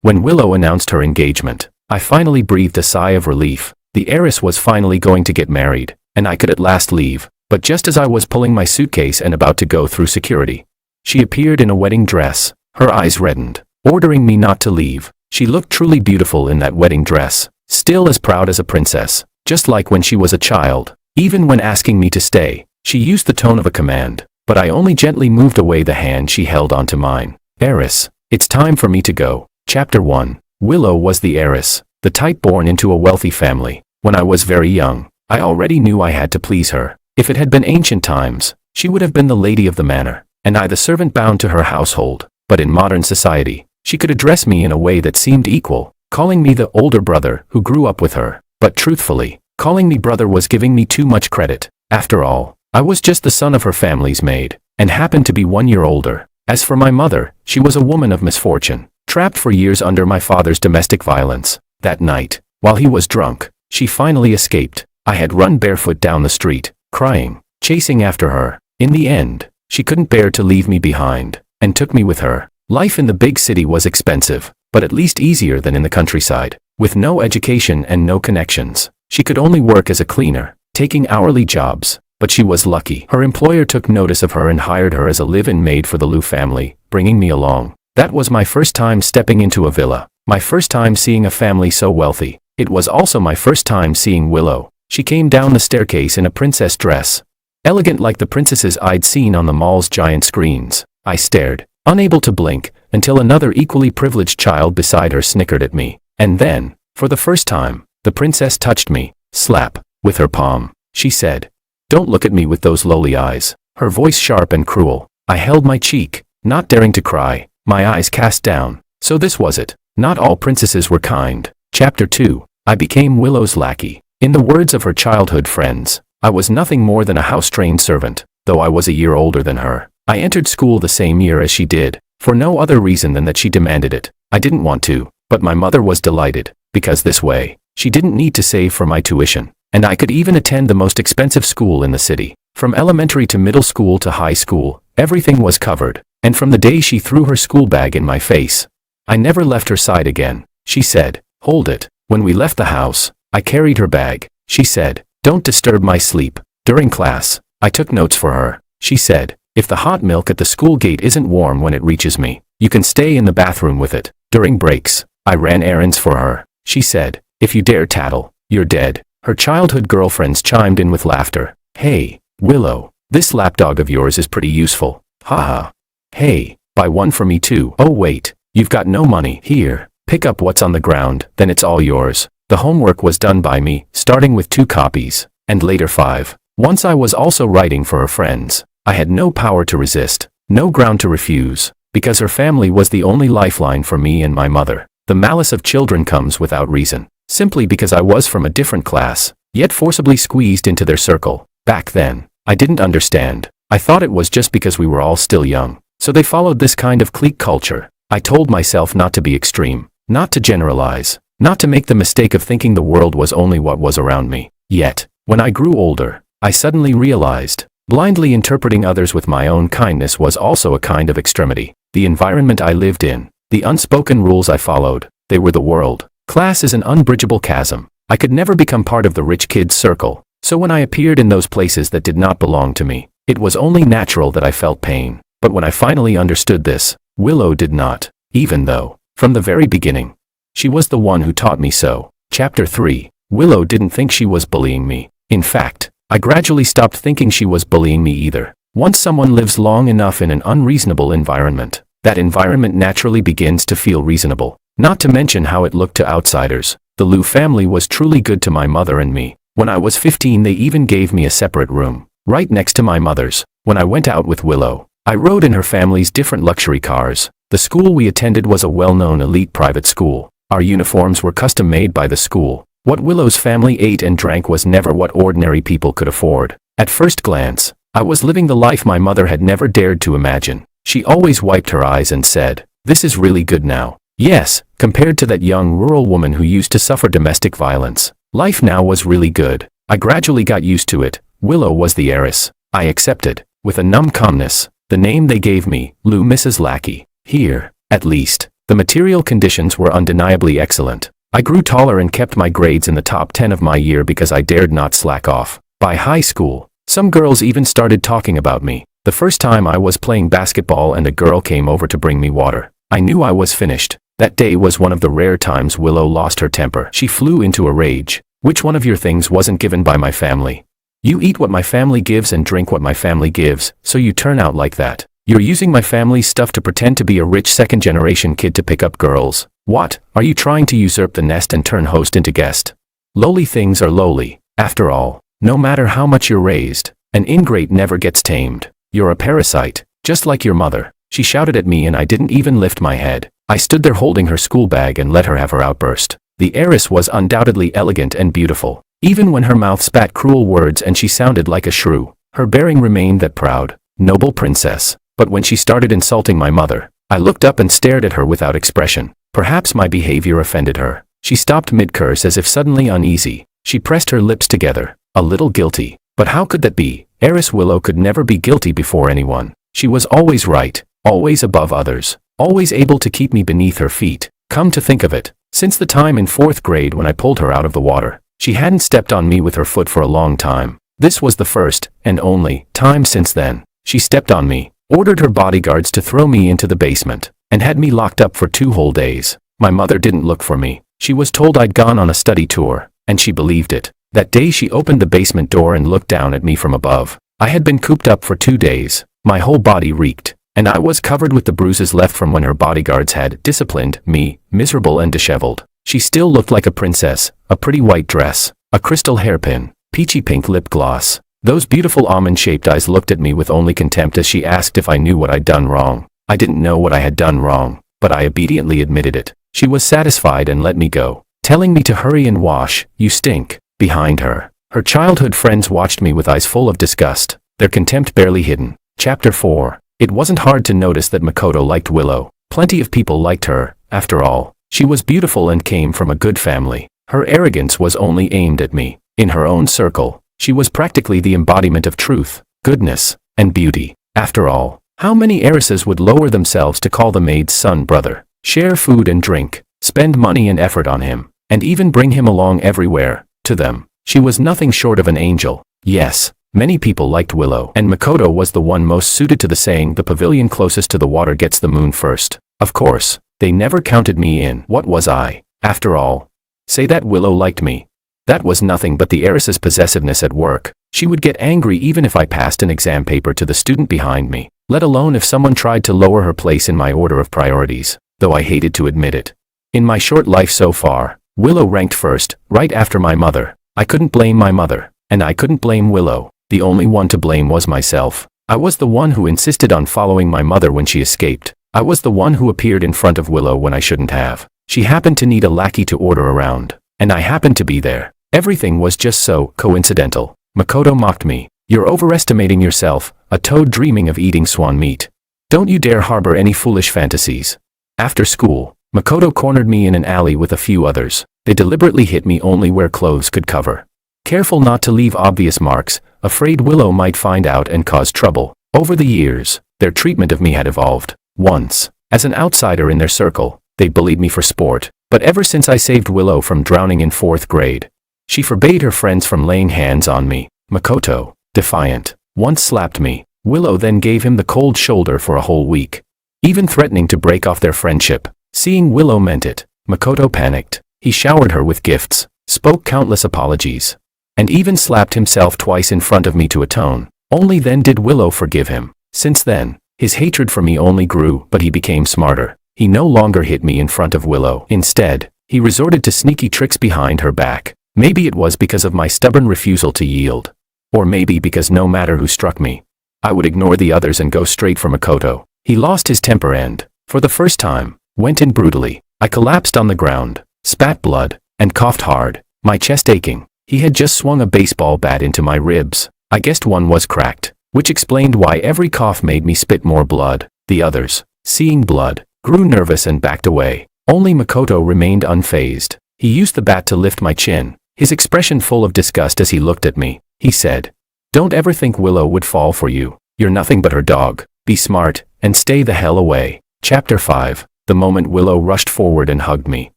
When Willow announced her engagement, I finally breathed a sigh of relief. The heiress was finally going to get married, and I could at last leave. But just as I was pulling my suitcase and about to go through security, she appeared in a wedding dress. Her eyes reddened, ordering me not to leave. She looked truly beautiful in that wedding dress, still as proud as a princess, just like when she was a child. Even when asking me to stay, she used the tone of a command, but I only gently moved away the hand she held onto mine. Heiress, it's time for me to go. Chapter 1. Willow was the heiress, the type born into a wealthy family. When I was very young, I already knew I had to please her. If it had been ancient times, she would have been the lady of the manor, and I the servant bound to her household. But in modern society, she could address me in a way that seemed equal, calling me the older brother who grew up with her. But truthfully, calling me brother was giving me too much credit. After all, I was just the son of her family's maid, and happened to be 1 year older. As for my mother, she was a woman of misfortune, trapped for years under my father's domestic violence. That night, while he was drunk, she finally escaped. I had run barefoot down the street, crying, chasing after her. In the end, she couldn't bear to leave me behind, and took me with her. Life in the big city was expensive, but at least easier than in the countryside. With no education and no connections, she could only work as a cleaner, taking hourly jobs. But she was lucky. Her employer took notice of her and hired her as a live-in maid for the Liu family, bringing me along. That was my first time stepping into a villa, my first time seeing a family so wealthy. It was also my first time seeing Willow. She came down the staircase in a princess dress, elegant like the princesses I'd seen on the mall's giant screens. I stared, unable to blink, until another equally privileged child beside her snickered at me. And then, for the first time, the princess touched me, slap, with her palm. She said, "Don't look at me with those lowly eyes." Her voice sharp and cruel. I held my cheek, not daring to cry, my eyes cast down. So this was it. Not all princesses were kind. Chapter 2. I became Willow's lackey. In the words of her childhood friends, I was nothing more than a house-trained servant, though I was a year older than her. I entered school the same year as she did, for no other reason than that she demanded it. I didn't want to, but my mother was delighted, because this way, she didn't need to save for my tuition. And I could even attend the most expensive school in the city. From elementary to middle school to high school, everything was covered. And from the day she threw her school bag in my face, I never left her side again. She said, "Hold it." When we left the house, I carried her bag. She said, "Don't disturb my sleep." During class, I took notes for her. She said, "If the hot milk at the school gate isn't warm when it reaches me, you can stay in the bathroom with it." During breaks, I ran errands for her. She said, "If you dare tattle, you're dead." Her childhood girlfriends chimed in with laughter. "Hey, Willow, this lapdog of yours is pretty useful. Haha. Hey, buy one for me too. Oh wait, you've got no money. Here, pick up what's on the ground, then it's all yours." The homework was done by me, starting with 2 copies, and later 5. Once I was also writing for her friends. I had no power to resist, no ground to refuse, because her family was the only lifeline for me and my mother. The malice of children comes without reason. Simply because I was from a different class, yet forcibly squeezed into their circle. Back then, I didn't understand. I thought it was just because we were all still young, so they followed this kind of clique culture. I told myself not to be extreme, not to generalize, not to make the mistake of thinking the world was only what was around me. Yet, when I grew older, I suddenly realized, blindly interpreting others with my own kindness was also a kind of extremity. The environment I lived in, the unspoken rules I followed, they were the world. Class is an unbridgeable chasm. I could never become part of the rich kids' circle, so when I appeared in those places that did not belong to me, it was only natural that I felt pain. But when I finally understood this, Willow did not, even though, from the very beginning, she was the one who taught me so. Chapter 3. Willow didn't think she was bullying me. In fact, I gradually stopped thinking she was bullying me either. Once someone lives long enough in an unreasonable environment, that environment naturally begins to feel reasonable. Not to mention how it looked to outsiders. The Liu family was truly good to my mother and me. When I was 15, they even gave me a separate room, right next to my mother's. When I went out with Willow, I rode in her family's different luxury cars. The school we attended was a well-known elite private school. Our uniforms were custom made by the school. What Willow's family ate and drank was never what ordinary people could afford. At first glance, I was living the life my mother had never dared to imagine. She always wiped her eyes and said, "This is really good now." Yes, compared to that young rural woman who used to suffer domestic violence, life now was really good. I gradually got used to it. Willow was the heiress. I accepted, with a numb calmness, the name they gave me, Liu Mrs. Lackey. Here, at least, The material conditions were undeniably excellent. I grew taller and kept my grades in the top 10 of my year because I dared not slack off. By high school, some girls even started talking about me. The first time I was playing basketball and a girl came over to bring me water, I knew I was finished. That day was one of the rare times Willow lost her temper. She flew into a rage. Which one of your things wasn't given by my family? You eat what my family gives and drink what my family gives, so you turn out like that. You're using my family's stuff to pretend to be a rich second-generation kid to pick up girls. What? Are you trying to usurp the nest and turn host into guest? Lowly things are lowly. After all, no matter how much you're raised, an ingrate never gets tamed. You're a parasite, just like your mother. She shouted at me and I didn't even lift my head. I stood there holding her school bag and let her have her outburst. The heiress was undoubtedly elegant and beautiful, even when her mouth spat cruel words and she sounded like a shrew. Her bearing remained that proud, noble princess. But when she started insulting my mother, I looked up and stared at her without expression. Perhaps my behavior offended her. She stopped mid-curse as if suddenly uneasy. She pressed her lips together, a little guilty. But how could that be? Heiress Willow could never be guilty before anyone. She was always right, always above others, always able to keep me beneath her feet. Come to think of it, since the time in 4th grade when I pulled her out of the water, she hadn't stepped on me with her foot for a long time. This was the first, and only, time since then. She stepped on me, ordered her bodyguards to throw me into the basement, and had me locked up for 2 whole days. My mother didn't look for me. She was told I'd gone on a study tour, and she believed it. That day she opened the basement door and looked down at me from above. I had been cooped up for 2 days. My whole body reeked, and I was covered with the bruises left from when her bodyguards had disciplined me, miserable and disheveled. She still looked like a princess, a pretty white dress, a crystal hairpin, peachy pink lip gloss. Those beautiful almond-shaped eyes looked at me with only contempt as she asked if I knew what I'd done wrong. I didn't know what I had done wrong, but I obediently admitted it. She was satisfied and let me go, telling me to hurry and wash. You stink. Behind her, her childhood friends watched me with eyes full of disgust, their contempt barely hidden. Chapter 4. It wasn't hard to notice that Makoto liked Willow. Plenty of people liked her, after all. She was beautiful and came from a good family. Her arrogance was only aimed at me. In her own circle, she was practically the embodiment of truth, goodness, and beauty. After all, how many heiresses would lower themselves to call the maid's son brother, share food and drink, spend money and effort on him, and even bring him along everywhere? To them, she was nothing short of an angel. Yes, many people liked Willow, and Makoto was the one most suited to the saying, the pavilion closest to the water gets the moon first. Of course, they never counted me in. What was I, after all? Say that Willow liked me. That was nothing but the heiress's possessiveness at work. She would get angry even if I passed an exam paper to the student behind me, let alone if someone tried to lower her place in my order of priorities, though I hated to admit it. In my short life so far, Willow ranked first, right after my mother. I couldn't blame my mother, and I couldn't blame Willow. The only one to blame was myself. I was the one who insisted on following my mother when she escaped. I was the one who appeared in front of Willow when I shouldn't have. She happened to need a lackey to order around, and I happened to be there. Everything was just so coincidental. Makoto mocked me. You're overestimating yourself, a toad dreaming of eating swan meat. Don't you dare harbor any foolish fantasies. After school, Makoto cornered me in an alley with a few others. They deliberately hit me only where clothes could cover. Careful not to leave obvious marks, afraid Willow might find out and cause trouble. Over the years, their treatment of me had evolved. Once, as an outsider in their circle, they bullied me for sport. But ever since I saved Willow from drowning in 4th grade, she forbade her friends from laying hands on me. Makoto, defiant, once slapped me. Willow then gave him the cold shoulder for a whole week, even threatening to break off their friendship. Seeing Willow meant it, Makoto panicked. He showered her with gifts, spoke countless apologies, and even slapped himself twice in front of me to atone. Only then did Willow forgive him. Since then, his hatred for me only grew, but he became smarter. He no longer hit me in front of Willow. Instead, he resorted to sneaky tricks behind her back. Maybe it was because of my stubborn refusal to yield. Or maybe because no matter who struck me, I would ignore the others and go straight for Makoto. He lost his temper and, for the first time, went in brutally. I collapsed on the ground, spat blood, and coughed hard, my chest aching. He had just swung a baseball bat into my ribs. I guessed one was cracked, which explained why every cough made me spit more blood. The others, seeing blood, grew nervous and backed away. Only Makoto remained unfazed. He used the bat to lift my chin, his expression full of disgust as he looked at me. He said, "Don't ever think Willow would fall for you. You're nothing but her dog. Be smart, and stay the hell away." Chapter 5. the moment Willow rushed forward and hugged me.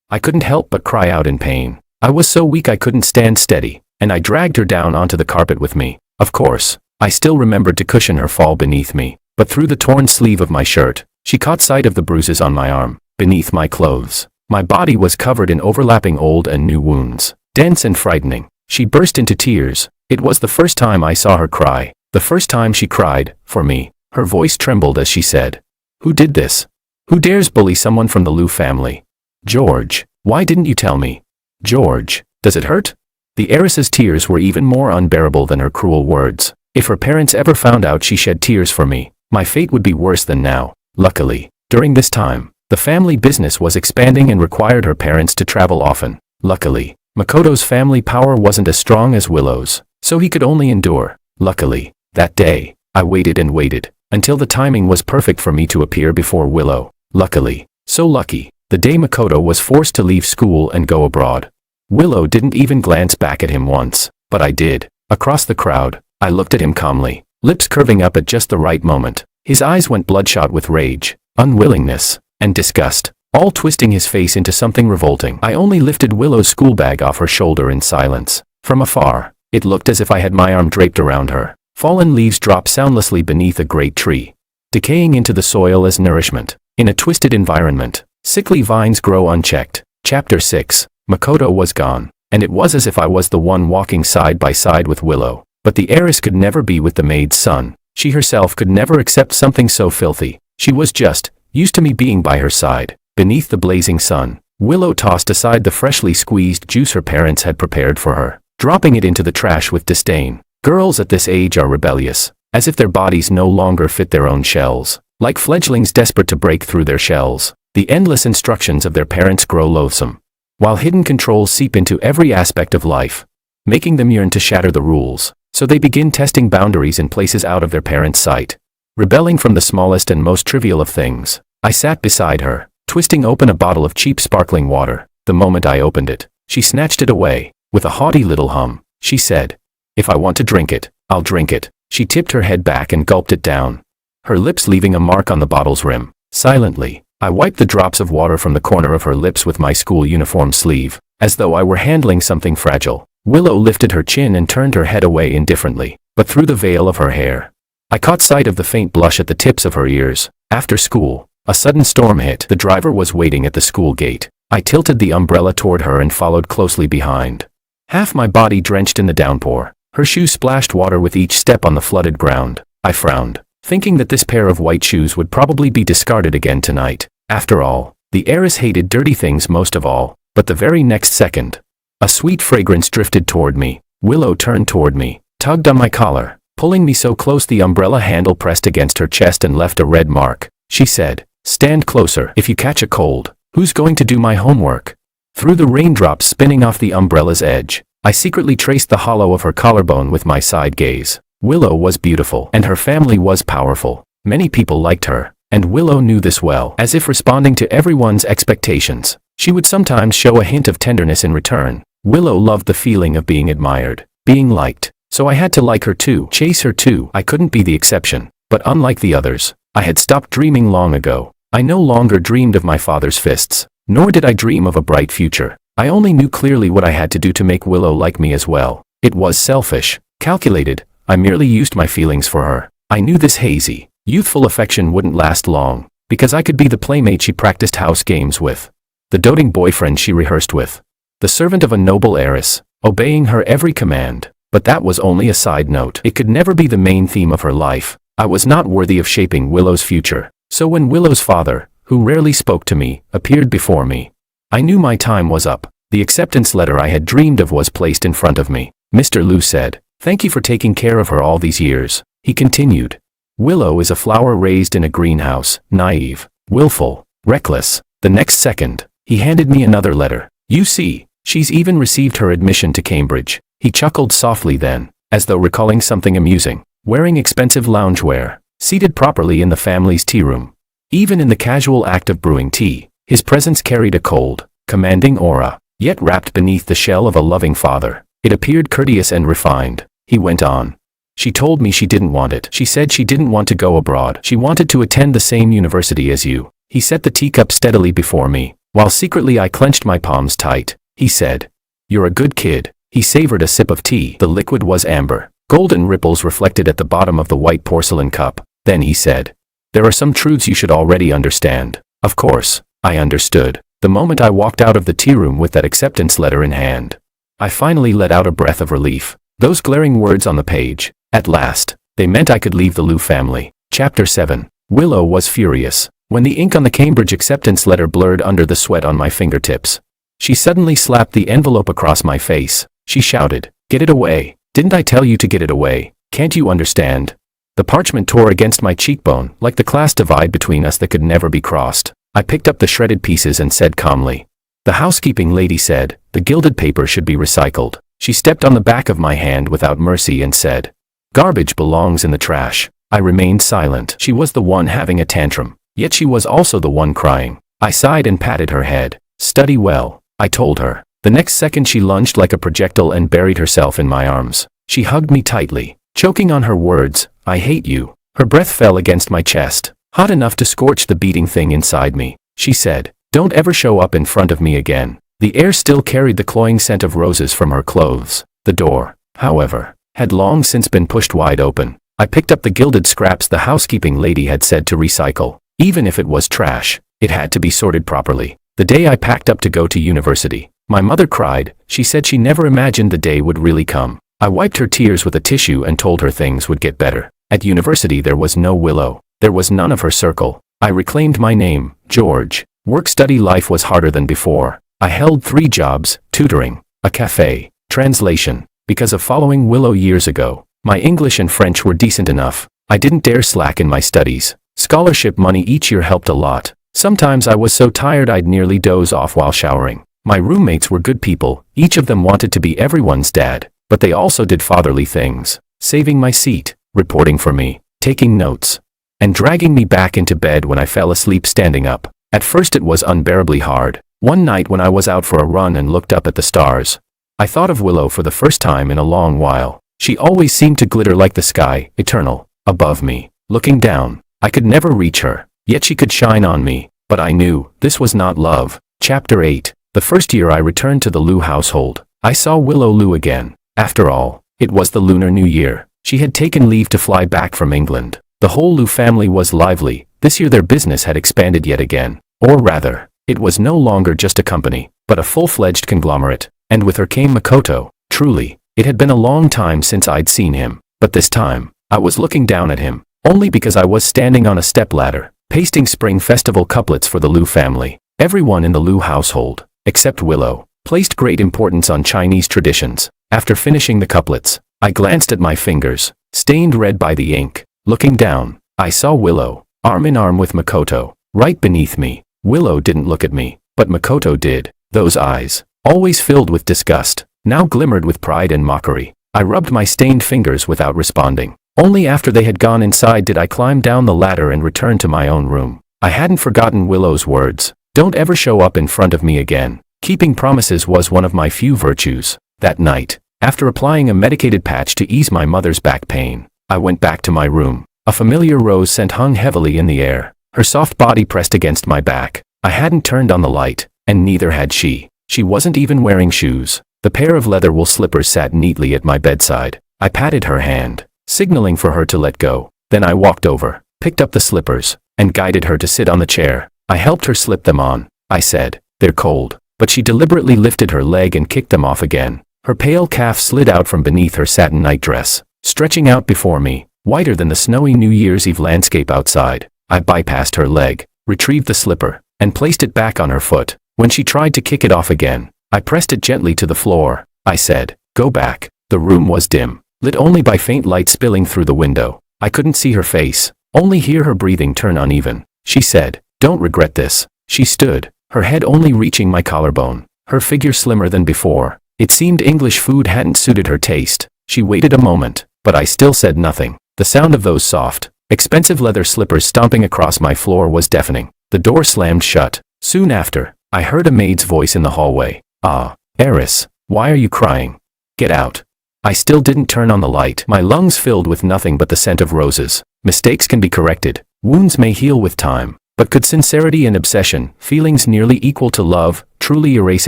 I couldn't help but cry out in pain. I was so weak I couldn't stand steady, and I dragged her down onto the carpet with me. Of course, I still remembered to cushion her fall beneath me, but through the torn sleeve of my shirt, she caught sight of the bruises on my arm, beneath my clothes. My body was covered in overlapping old and new wounds, dense and frightening. She burst into tears. It was the first time I saw her cry, the first time she cried, for me. Her voice trembled as she said, "Who did this? Who dares bully someone from the Liu family? George, why didn't you tell me? George, does it hurt?" The heiress's tears were even more unbearable than her cruel words. If her parents ever found out she shed tears for me, my fate would be worse than now. Luckily, during this time, the family business was expanding and required her parents to travel often. Luckily, Makoto's family power wasn't as strong as Willow's, so he could only endure. Luckily, that day, I waited and waited, until the timing was perfect for me to appear before Willow. Luckily, so lucky, the day Makoto was forced to leave school and go abroad. Willow didn't even glance back at him once, but I did. Across the crowd, I looked at him calmly, lips curving up at just the right moment. His eyes went bloodshot with rage, unwillingness, and disgust, all twisting his face into something revolting. I only lifted Willow's school bag off her shoulder in silence. From afar, it looked as if I had my arm draped around her. Fallen leaves drop soundlessly beneath a great tree, decaying into the soil as nourishment. In a twisted environment, sickly vines grow unchecked. Chapter 6. Makoto was gone, and it was as if I was the one walking side by side with Willow. But the heiress could never be with the maid's son. She herself could never accept something so filthy. She was just used to me being by her side. Beneath the blazing sun, Willow tossed aside the freshly squeezed juice her parents had prepared for her, dropping it into the trash with disdain. Girls at this age are rebellious, as if their bodies no longer fit their own shells. Like fledglings desperate to break through their shells, the endless instructions of their parents grow loathsome, while hidden controls seep into every aspect of life, making them yearn to shatter the rules. So they begin testing boundaries in places out of their parents' sight, rebelling from the smallest and most trivial of things. I sat beside her, twisting open a bottle of cheap sparkling water. The moment I opened it, she snatched it away. With a haughty little hum, she said, "If I want to drink it, I'll drink it." She tipped her head back and gulped it down, her lips leaving a mark on the bottle's rim. Silently, I wiped the drops of water from the corner of her lips with my school uniform sleeve, as though I were handling something fragile. Willow lifted her chin and turned her head away indifferently, but through the veil of her hair, I caught sight of the faint blush at the tips of her ears. After school, a sudden storm hit. The driver was waiting at the school gate. I tilted the umbrella toward her and followed closely behind, half my body drenched in the downpour. Her shoes splashed water with each step on the flooded ground. I frowned, thinking that this pair of white shoes would probably be discarded again tonight. After all, the heiress hated dirty things most of all. But the very next second, a sweet fragrance drifted toward me. Willow turned toward me, tugged on my collar, pulling me so close the umbrella handle pressed against her chest and left a red mark. She said, "Stand closer. If you catch a cold, who's going to do my homework?" Through the raindrops spinning off the umbrella's edge, I secretly traced the hollow of her collarbone with my side gaze. Willow was beautiful, and her family was powerful. Many people liked her, and Willow knew this well. As if responding to everyone's expectations, she would sometimes show a hint of tenderness in return. Willow loved the feeling of being admired, being liked, so I had to like her too, chase her too. I couldn't be the exception, but unlike the others, I had stopped dreaming long ago. I no longer dreamed of my father's fists, nor did I dream of a bright future. I only knew clearly what I had to do to make Willow like me as well. It was selfish, calculated. I merely used my feelings for her. I knew this hazy, youthful affection wouldn't last long, because I could be the playmate she practiced house games with, the doting boyfriend she rehearsed with, the servant of a noble heiress, obeying her every command. But that was only a side note. It could never be the main theme of her life. I was not worthy of shaping Willow's future. So when Willow's father, who rarely spoke to me, appeared before me, I knew my time was up. The acceptance letter I had dreamed of was placed in front of me. Mr. Liu said, "Thank you for taking care of her all these years." He continued, "Willow is a flower raised in a greenhouse, naive, willful, reckless." The next second, he handed me another letter. "You see, she's even received her admission to Cambridge." He chuckled softly then, as though recalling something amusing. Wearing expensive loungewear, seated properly in the family's tea room. Even in the casual act of brewing tea, his presence carried a cold, commanding aura, yet wrapped beneath the shell of a loving father. It appeared courteous and refined. He went on. "She told me she didn't want it. She said she didn't want to go abroad. She wanted to attend the same university as you. He set the teacup steadily before me, while secretly I clenched my palms tight. He said, "You're a good kid." He savored a sip of tea. The liquid was amber. Golden ripples reflected at the bottom of the white porcelain cup. Then he said, "There are some truths you should already understand." Of course, I understood. The moment I walked out of the tea room with that acceptance letter in hand, I finally let out a breath of relief. Those glaring words on the page, at last, they meant I could leave the Liu family. Chapter 7. Willow was furious. When the ink on the Cambridge acceptance letter blurred under the sweat on my fingertips, she suddenly slapped the envelope across my face. She shouted, "Get it away. Didn't I tell you to get it away? Can't you understand?" The parchment tore against my cheekbone, like the class divide between us that could never be crossed. I picked up the shredded pieces and said calmly, "The housekeeping lady said, the gilded paper should be recycled." She stepped on the back of my hand without mercy and said, "Garbage belongs in the trash." I remained silent. She was the one having a tantrum, yet she was also the one crying. I sighed and patted her head. "Study well," I told her. The next second she lunged like a projectile and buried herself in my arms. She hugged me tightly, choking on her words, "I hate you." Her breath fell against my chest, hot enough to scorch the beating thing inside me. She said, "Don't ever show up in front of me again." The air still carried the cloying scent of roses from her clothes. The door, however, had long since been pushed wide open. I picked up the gilded scraps the housekeeping lady had said to recycle. Even if it was trash, it had to be sorted properly. The day I packed up to go to university, my mother cried. She said she never imagined the day would really come. I wiped her tears with a tissue and told her things would get better. At university there was no Willow. There was none of her circle. I reclaimed my name, George. Work-study life was harder than before. I held 3 jobs, tutoring, a cafe, translation. Because of following Willow years ago, my English and French were decent enough. I didn't dare slack in my studies. Scholarship money each year helped a lot. Sometimes I was so tired I'd nearly doze off while showering. My roommates were good people. Each of them wanted to be everyone's dad, but they also did fatherly things, saving my seat, reporting for me, taking notes, and dragging me back into bed when I fell asleep standing up. At first it was unbearably hard. One night when I was out for a run and looked up at the stars, I thought of Willow for the first time in a long while. She always seemed to glitter like the sky, eternal, above me. Looking down, I could never reach her, yet she could shine on me. But I knew, this was not love. Chapter 8. The first year I returned to the Liu household, I saw Willow Liu again. After all, it was the Lunar New Year. She had taken leave to fly back from England. The whole Liu family was lively. This year their business had expanded yet again. Or rather, it was no longer just a company, but a full-fledged conglomerate. And with her came Makoto. Truly, it had been a long time since I'd seen him. But this time, I was looking down at him, only because I was standing on a stepladder, pasting Spring Festival couplets for the Liu family. Everyone in the Liu household, except Willow, placed great importance on Chinese traditions. After finishing the couplets, I glanced at my fingers, stained red by the ink. Looking down, I saw Willow, arm in arm with Makoto, right beneath me. Willow didn't look at me, but Makoto did. Those eyes, always filled with disgust, now glimmered with pride and mockery. I rubbed my stained fingers without responding. Only after they had gone inside did I climb down the ladder and return to my own room. I hadn't forgotten Willow's words. Don't ever show up in front of me again. Keeping promises was one of my few virtues. That night, after applying a medicated patch to ease my mother's back pain, I went back to my room. A familiar rose scent hung heavily in the air. Her soft body pressed against my back. I hadn't turned on the light, and neither had she. She wasn't even wearing shoes. The pair of leather wool slippers sat neatly at my bedside. I patted her hand, signaling for her to let go. Then I walked over, picked up the slippers, and guided her to sit on the chair. I helped her slip them on. I said, "They're cold." But she deliberately lifted her leg and kicked them off again. Her pale calf slid out from beneath her satin nightdress, stretching out before me, whiter than the snowy New Year's Eve landscape outside. I bypassed her leg, retrieved the slipper, and placed it back on her foot. When she tried to kick it off again, I pressed it gently to the floor. I said, "Go back." The room was dim, lit only by faint light spilling through the window. I couldn't see her face, only hear her breathing turn uneven. She said, "Don't regret this." She stood, her head only reaching my collarbone, her figure slimmer than before. It seemed English food hadn't suited her taste. She waited a moment, but I still said nothing. The sound of those soft, expensive leather slippers stomping across my floor was deafening. The door slammed shut. Soon after, I heard a maid's voice in the hallway. "Ah, Heiress, why are you crying? Get out." I still didn't turn on the light. My lungs filled with nothing but the scent of roses. Mistakes can be corrected. Wounds may heal with time. But could sincerity and obsession, feelings nearly equal to love, truly erase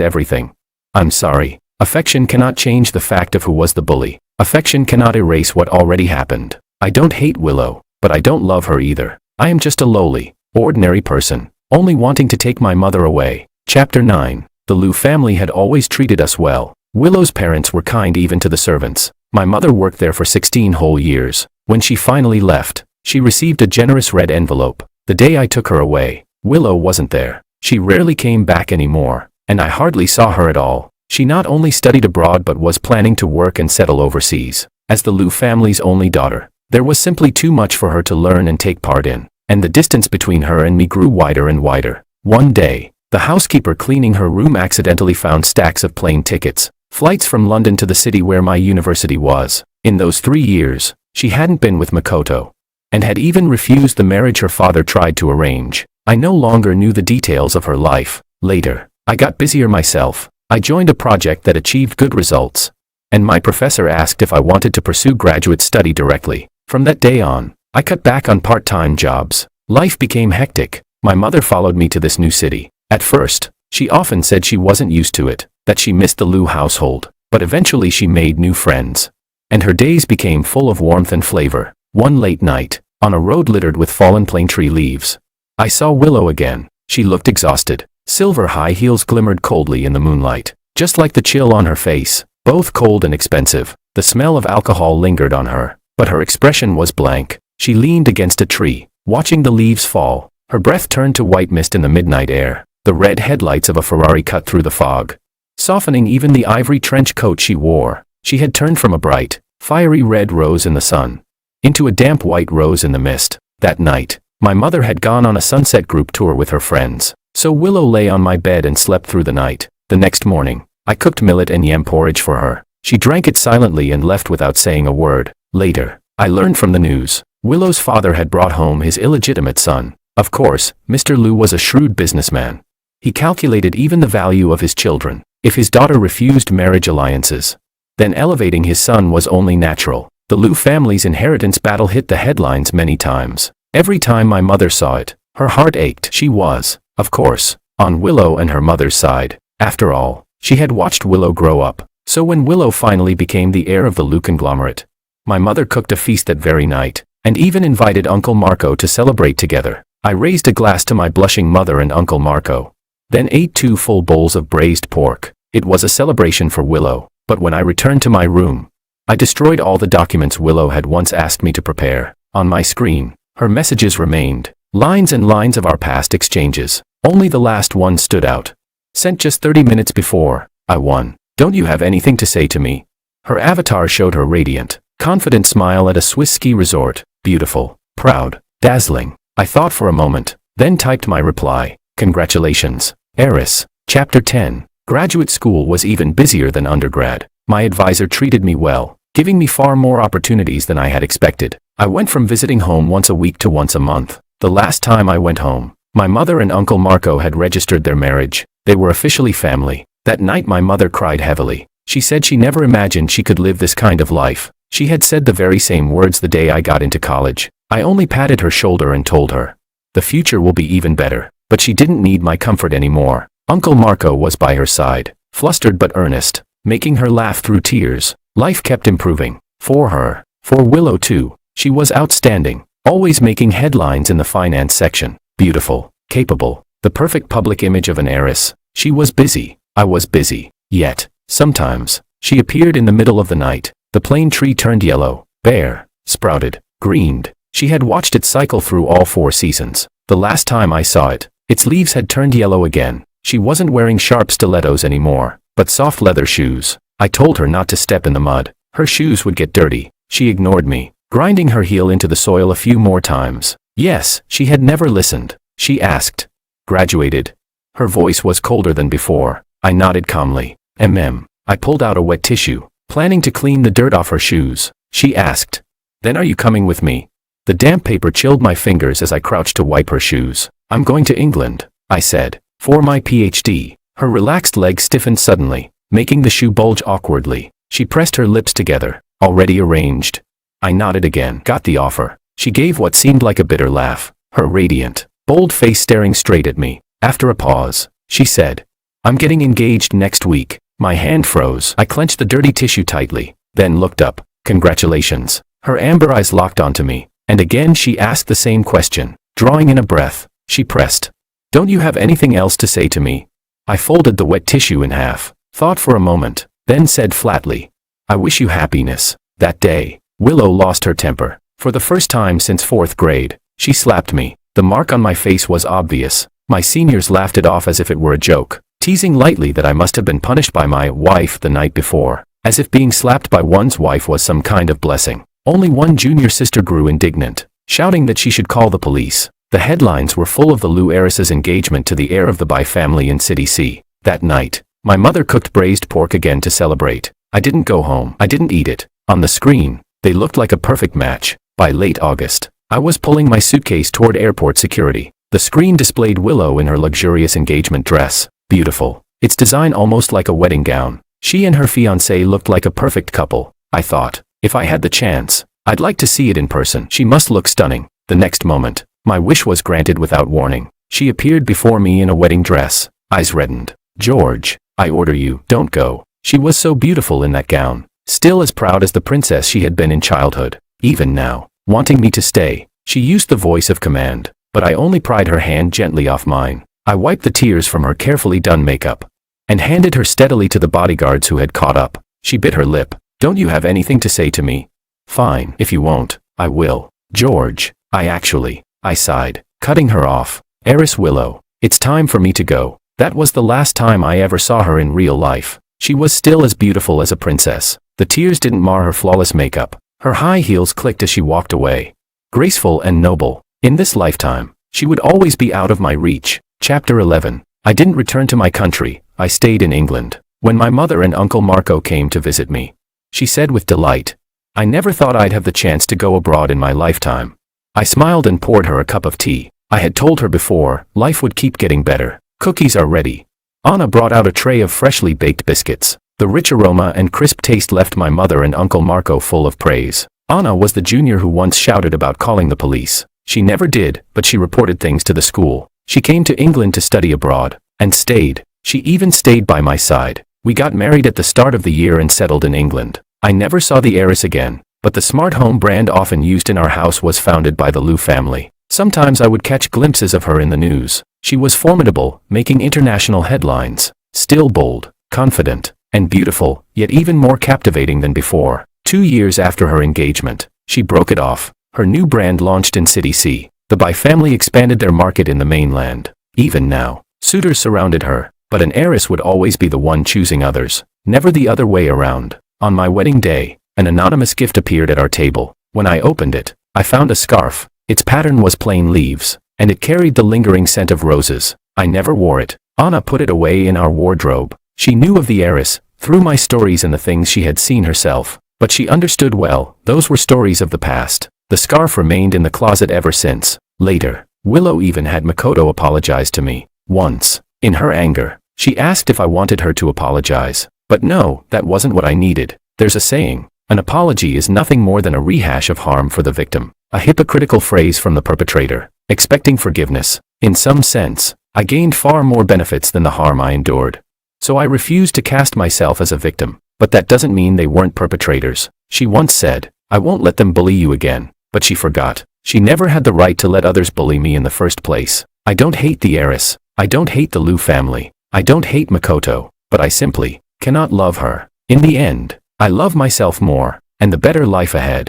everything? I'm sorry. Affection cannot change the fact of who was the bully. Affection cannot erase what already happened. I don't hate Willow, but I don't love her either. I am just a lowly, ordinary person, only wanting to take my mother away. Chapter 9. The Liu family had always treated us well. Willow's parents were kind even to the servants. My mother worked there for 16 whole years. When she finally left, she received a generous red envelope. The day I took her away, Willow wasn't there. She rarely came back anymore, and I hardly saw her at all. She not only studied abroad but was planning to work and settle overseas. As the Liu family's only daughter, there was simply too much for her to learn and take part in, and the distance between her and me grew wider and wider. One day, the housekeeper cleaning her room accidentally found stacks of plane tickets, flights from London to the city where my university was. In those 3 years, she hadn't been with Makoto, and had even refused the marriage her father tried to arrange. I no longer knew the details of her life. Later, I got busier myself. I joined a project that achieved good results, and my professor asked if I wanted to pursue graduate study directly. From that day on, I cut back on part-time jobs. Life became hectic. My mother followed me to this new city. At first, she often said she wasn't used to it, that she missed the Liu household, but eventually she made new friends, and her days became full of warmth and flavor. One late night, on a road littered with fallen plane tree leaves, I saw Willow again. She looked exhausted. Silver high heels glimmered coldly in the moonlight, just like the chill on her face, both cold and expensive. The smell of alcohol lingered on her, but her expression was blank. She leaned against a tree, watching the leaves fall. Her breath turned to white mist in the midnight air. The red headlights of a Ferrari cut through the fog, softening even the ivory trench coat she wore. She had turned from a bright, fiery red rose in the sun, into a damp white rose in the mist. That night, my mother had gone on a sunset group tour with her friends, so Willow lay on my bed and slept through the night. The next morning, I cooked millet and yam porridge for her. She drank it silently and left without saying a word. Later, I learned from the news, Willow's father had brought home his illegitimate son. Of course, Mr. Liu was a shrewd businessman. He calculated even the value of his children. If his daughter refused marriage alliances, then elevating his son was only natural. The Liu family's inheritance battle hit the headlines many times. Every time my mother saw it, her heart ached. She was, of course, on Willow and her mother's side. After all, she had watched Willow grow up. So when Willow finally became the heir of the Liu conglomerate, my mother cooked a feast that very night, and even invited Uncle Marco to celebrate together. I raised a glass to my blushing mother and Uncle Marco, then ate 2 full bowls of braised pork. It was a celebration for Willow, but when I returned to my room, I destroyed all the documents Willow had once asked me to prepare. On my screen, her messages remained, lines and lines of our past exchanges. Only the last one stood out. Sent just 30 minutes before I won. Don't you have anything to say to me? Her avatar showed her radiant, confident smile at a Swiss ski resort. Beautiful, proud, dazzling. I thought for a moment, then typed my reply. Congratulations, Heiress. Chapter 10. Graduate school was even busier than undergrad. My advisor treated me well, giving me far more opportunities than I had expected. I went from visiting home once a week to once a month. The last time I went home, my mother and Uncle Marco had registered their marriage. They were officially family. That night my mother cried heavily. She said she never imagined she could live this kind of life. She had said the very same words the day I got into college. I only patted her shoulder and told her, the future will be even better. But she didn't need my comfort anymore. Uncle Marco was by her side, flustered but earnest, making her laugh through tears. Life kept improving. For her. For Willow too. She was outstanding, always making headlines in the finance section. Beautiful, capable, the perfect public image of an heiress. She was busy. I was busy. Yet, sometimes, she appeared in the middle of the night. The plane tree turned yellow, bare, sprouted, greened. She had watched it cycle through all 4 seasons. The last time I saw it, its leaves had turned yellow again. She wasn't wearing sharp stilettos anymore, but soft leather shoes. I told her not to step in the mud. Her shoes would get dirty. She ignored me, grinding her heel into the soil a few more times. Yes, she had never listened. She asked, graduated? Her voice was colder than before. I nodded calmly. I pulled out a wet tissue, planning to clean the dirt off her shoes. She asked, then are you coming with me? The damp paper chilled my fingers as I crouched to wipe her shoes. I'm going to England, I said, for my PhD. Her relaxed legs stiffened suddenly, making the shoe bulge awkwardly. She pressed her lips together. Already arranged. I nodded again. Got the offer. She gave what seemed like a bitter laugh. Her radiant, bold face staring straight at me. After a pause, she said, "I'm getting engaged next week." My hand froze. I clenched the dirty tissue tightly, then looked up. "Congratulations." Her amber eyes locked onto me, and again she asked the same question. Drawing in a breath, she pressed, "Don't you have anything else to say to me?" I folded the wet tissue in half, thought for a moment, then said flatly, "I wish you happiness." That day, Willow lost her temper. For the first time since 4th grade, she slapped me. The mark on my face was obvious. My seniors laughed it off as if it were a joke, teasing lightly that I must have been punished by my wife the night before, as if being slapped by one's wife was some kind of blessing. Only one junior sister grew indignant, shouting that she should call the police. The headlines were full of the Heiress's engagement to the heir of the Bai family in City C. That night, my mother cooked braised pork again to celebrate. I didn't go home. I didn't eat it. On the screen, they looked like a perfect match. By late August, I was pulling my suitcase toward airport security. The screen displayed Willow in her luxurious engagement dress. Beautiful. Its design almost like a wedding gown. She and her fiancé looked like a perfect couple. I thought, if I had the chance, I'd like to see it in person. She must look stunning. The next moment, my wish was granted without warning. She appeared before me in a wedding dress. Eyes reddened. "George, I order you, don't go." She was so beautiful in that gown, still as proud as the princess she had been in childhood. Even now, wanting me to stay, she used the voice of command, but I only pried her hand gently off mine. I wiped the tears from her carefully done makeup and handed her steadily to the bodyguards who had caught up. She bit her lip. "Don't you have anything to say to me?" "Fine, if you won't, I will." "George, I sighed, cutting her off. "Heiress Willow, it's time for me to go." That was the last time I ever saw her in real life. She was still as beautiful as a princess. The tears didn't mar her flawless makeup. Her high heels clicked as she walked away. Graceful and noble. In this lifetime, she would always be out of my reach. Chapter 11. I didn't return to my country. I stayed in England. When my mother and Uncle Marco came to visit me, she said with delight, "I never thought I'd have the chance to go abroad in my lifetime." I smiled and poured her a cup of tea. I had told her before, life would keep getting better. "Cookies are ready." Anna brought out a tray of freshly baked biscuits. The rich aroma and crisp taste left my mother and Uncle Marco full of praise. Anna was the junior who once shouted about calling the police. She never did, but she reported things to the school. She came to England to study abroad, and stayed. She even stayed by my side. We got married at the start of the year and settled in England. I never saw the heiress again, but the smart home brand often used in our house was founded by the Liu family. Sometimes I would catch glimpses of her in the news. She was formidable, making international headlines. Still bold, confident, and beautiful, yet even more captivating than before. 2 years after her engagement, she broke it off. Her new brand launched in City C. The Bai family expanded their market in the mainland. Even now, suitors surrounded her, but an heiress would always be the one choosing others, never the other way around. On my wedding day, an anonymous gift appeared at our table. When I opened it, I found a scarf. Its pattern was plain leaves, and it carried the lingering scent of roses. I never wore it. Anna put it away in our wardrobe. She knew of the heiress, through my stories and the things she had seen herself. But she understood well, those were stories of the past. The scarf remained in the closet ever since. Later, Willow even had Makoto apologize to me. Once, in her anger, she asked if I wanted her to apologize. But no, that wasn't what I needed. There's a saying, an apology is nothing more than a rehash of harm for the victim. A hypocritical phrase from the perpetrator, expecting forgiveness. In some sense, I gained far more benefits than the harm I endured. So I refused to cast myself as a victim. But that doesn't mean they weren't perpetrators. She once said, "I won't let them bully you again." But she forgot. She never had the right to let others bully me in the first place. I don't hate the heiress. I don't hate the Liu family. I don't hate Makoto. But I simply cannot love her. In the end, I love myself more, and the better life ahead.